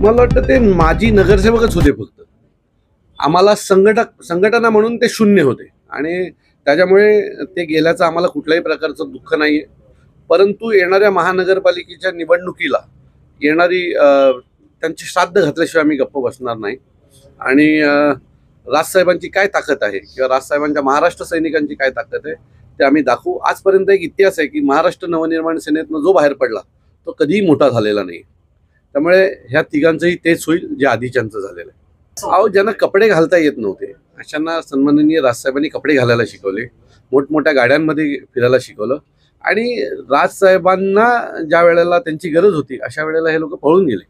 मला वाटतं ते माजी नगरसेवकच होते फक्त. आम्हाला संघटना म्हणून ते शून्य होते आणि त्याच्यामुळे ते गेल्याचं आम्हाला कुठल्याही प्रकारचं दुःख नाहीये. परंतु येणाऱ्या महानगरपालिकेच्या निवडणुकीला येणारी त्यांची श्राद्ध घातल्याशिवाय आम्ही गप्प बसणार नाही. आणि राजसाहेबांची काय ताकद आहे किंवा राजसाहेबांच्या महाराष्ट्र सैनिकांची काय ताकद आहे ते आम्ही दाखवू. आजपर्यंत एक इतिहास आहे की महाराष्ट्र नवनिर्माण सेनेतनं जो बाहेर पडला तो कधीही मोठा झालेला नाही. त्यामुळे ह्या तिघांचंही तेच होईल जे आधीच्यांचं झालेलं आहे. अहो, ज्यांना कपडे घालता येत नव्हते अशांना सन्माननीय राजसाहेबांनी कपडे घालायला शिकवले, मोठमोठ्या गाड्यांमध्ये फिरायला शिकवलं आणि राजसाहेबांना ज्या वेळेला त्यांची गरज होती अशा वेळेला हे लोक पळून गेले.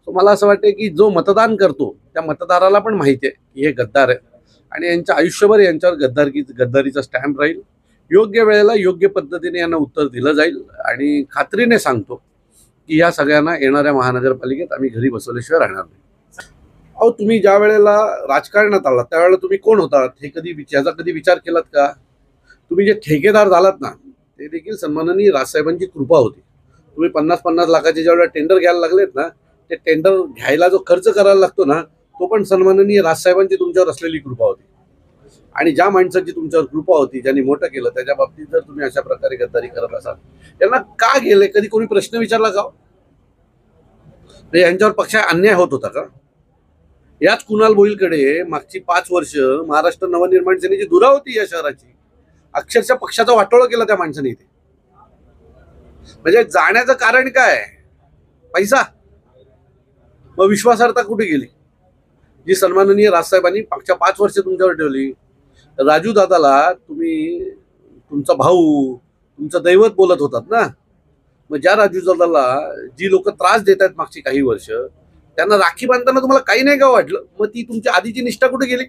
सो मला असं वाटतं की जो मतदान करतो त्या मतदाराला पण माहिती आहे की हे गद्दार आहे आणि यांच्या आयुष्यभर यांच्यावर गद्दारीचा स्टॅम्प राहील. योग्य वेळेला योग्य पद्धतीने यांना उत्तर दिलं जाईल आणि खात्रीने सांगतो की या सगळ्यांना येणाऱ्या महानगरपालिकेत आम्ही घरी बसवल्याशिवाय राहणार नाही. अहो, तुम्ही ज्या वेळेला राजकारणात आलात त्यावेळेला तुम्ही कोण होतात हे याचा कधी विचार केलात का? तुम्ही जे ठेकेदार झालात ना ते देखील सन्माननीय राजसाहेबांची कृपा होती. तुम्ही 50-50 लाखाचे ज्या वेळेला टेंडर घ्यायला लागलेत ना ते टेंडर घ्यायला जो खर्च करायला लागतो ना तो पण सन्माननीय राजसाहेबांची तुमच्यावर असलेली कृपा होती. आणि ज्या माणसाची तुमच्यावर कृपा होती ज्यांनी मोठं केलं त्याच्या बाबतीत जर तुम्ही अशा प्रकारे गद्दारी करत असाल त्यांना का गेले कधी कोणी प्रश्न विचारला का? यांच्यावर पक्षाचा अन्याय होत होता का? याच कुणाल भोईलकडे मागची 5 वर्ष महाराष्ट्र नवनिर्माण सेनेची धुरा होती या शहराची. अक्षरशः पक्षाचा वाटोळा केला त्या माणसाने इथे. म्हणजे जाण्याचं कारण काय? पैसा. मग विश्वासार्हता कुठे गेली जी सन्माननीय राजसाहेबांनी मागच्या 5 वर्ष तुमच्यावर ठेवली? राजू दादाला तुम्ही तुमचा भाऊ तुमचं दैवत बोलत होतात ना. मग ज्या राजू दादाला जी लोक त्रास देत आहेत मागची काही वर्ष त्यांना राखी बांधताना तुम्हाला काही नाही का वाटलं? मग ती तुमची आधीची निष्ठा कुठे गेली?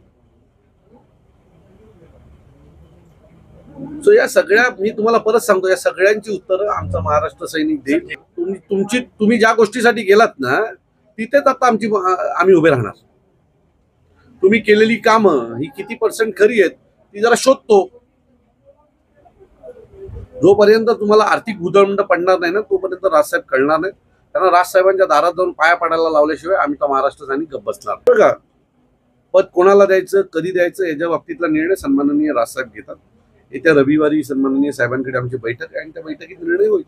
सो या सगळ्या मी तुम्हाला परत सांगतो या सगळ्यांची उत्तरं आमचा महाराष्ट्र सैनिक देईल. तुम्ही ज्या गोष्टीसाठी गेलात ना तिथेच आता आम्ही उभे राहणार. तुम्ही केलेली कामं ही किती % खरी आहेत ती जरा शोधतो. जोपर्यंत तुम्हाला आर्थिक उधळमंड पडणार नाही ना तोपर्यंत राजसाहेब कळणार नाही. त्यांना राजसाहेबांच्या दारात जाऊन पाया पडायला लावल्याशिवाय आम्ही तर महाराष्ट्र सैनिक गप्प बसणार बघा. पद कोणाला द्यायचं कधी द्यायचं याच्या बाबतीतला निर्णय सन्माननीय राजसाहेब घेतात. येत्या रविवारी सन्माननीय साहेबांकडे आमची बैठक आहे आणि त्या बैठकीत निर्णय होईल.